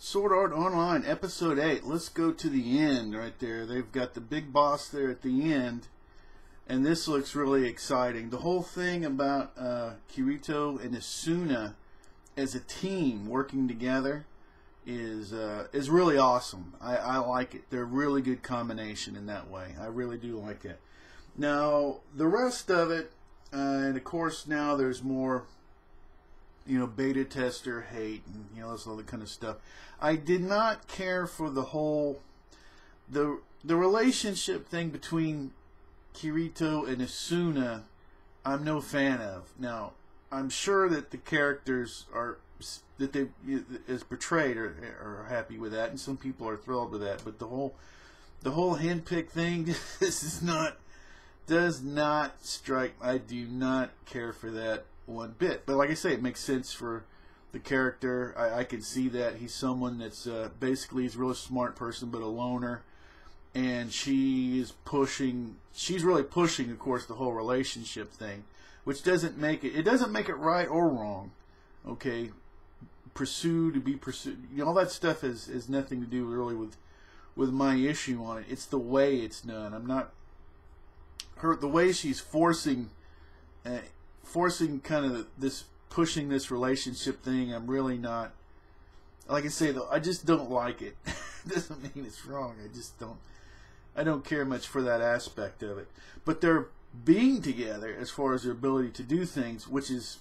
Sword Art Online, Episode 8. Let's go to the end right there. They've got the big boss there at the end, and this looks really exciting. The whole thing about Kirito and Asuna as a team working together is really awesome. I like it. They're a really good combination in that way. I really do like it. Now, the rest of it, and of course now there's more, beta tester hate and, this other kind of stuff. I did not care for the whole, the relationship thing between Kirito and Asuna. I'm no fan of. Now, I'm sure that the characters are, that they, as portrayed, are happy with that, and some people are thrilled with that. But the whole handpick thing, does not strike. I do not care for that one bit. But like I say, it makes sense for the character. I can see that he's someone that's basically he's a really smart person, but a loner, and she's really pushing, of course, the whole relationship thing, which doesn't make it. It doesn't make it right or wrong. Okay, pursue to be pursued. All that stuff has nothing to do really with my issue on it. It's the way it's done. I'm not the way she's forcing kind of pushing this relationship thing. I'm really not, like I say though, I just don't like it. Doesn't mean it's wrong. I don't care much for that aspect of it. But they're being together as far as their ability to do things, which is,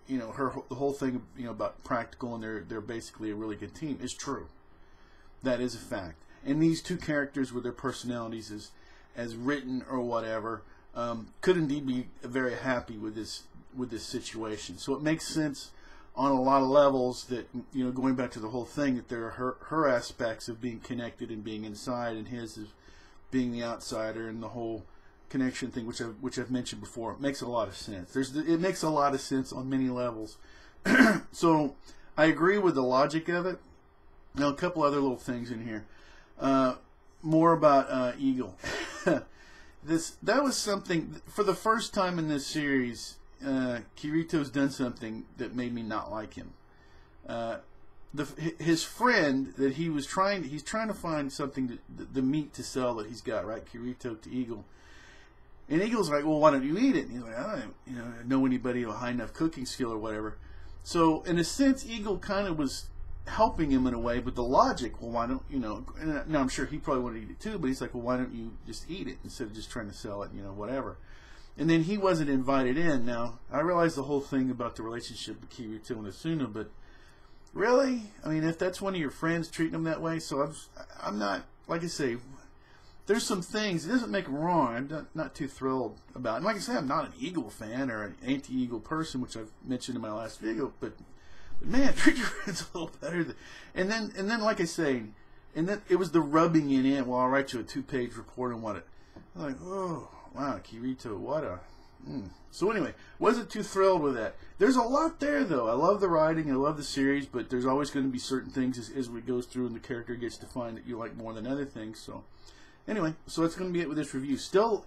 the whole thing, about practical, and they're basically a really good team, is true. That is a fact. And these two characters with their personalities as written or whatever, could indeed be very happy with this situation. So it makes sense on a lot of levels that, going back to the whole thing, that there are her aspects of being connected and being inside, and his is being the outsider, and the whole connection thing, which I've mentioned before. It makes a lot of sense. It makes a lot of sense on many levels. So I agree with the logic of it. Now, a couple other little things in here. More about Eagle. That was something, for the first time in this series, Kirito's done something that made me not like him. His friend that he's trying to find something, the meat to sell that he's got, right? Kirito to Eagle. And Eagle's like, well, why don't you eat it? And he's like, I don't know anybody with a high enough cooking skill or whatever. So in a sense, Eagle kind of was helping him in a way, but the logic, well, why don't, and now I'm sure he probably wanted to eat it too, but he's like, well, why don't you just eat it instead of just trying to sell it, whatever. And then he wasn't invited in. Now, I realize the whole thing about the relationship with Kirito and Asuna, but really, I mean, if that's one of your friends treating them that way, so I'm not, like I say, there's some things, it doesn't make them wrong. I'm not too thrilled about it. And like I say, I'm not an Eagle fan or an anti-Eagle person, which I've mentioned in my last video, but man, treat your friends a little better. And then, like I say, and then it was the rubbing it in. Well, I'll write you a 2-page report on what it. I'm like, oh wow, Kirito, what a. So anyway, wasn't too thrilled with that. There's a lot there though. I love the writing, I love the series, but there's always going to be certain things as we go through and the character gets defined that you like more than other things. So anyway, so that's going to be it with this review. Still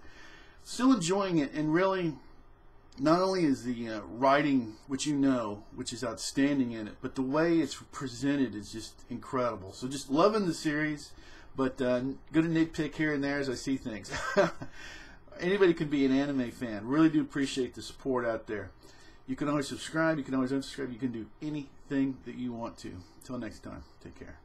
enjoying it, and really. Not only is the writing, which is outstanding in it, but the way it's presented is just incredible. So just loving the series, but going to nitpick here and there as I see things. Anybody can be an anime fan. Really do appreciate the support out there. You can always subscribe, you can always unsubscribe, you can do anything that you want to. Until next time, take care.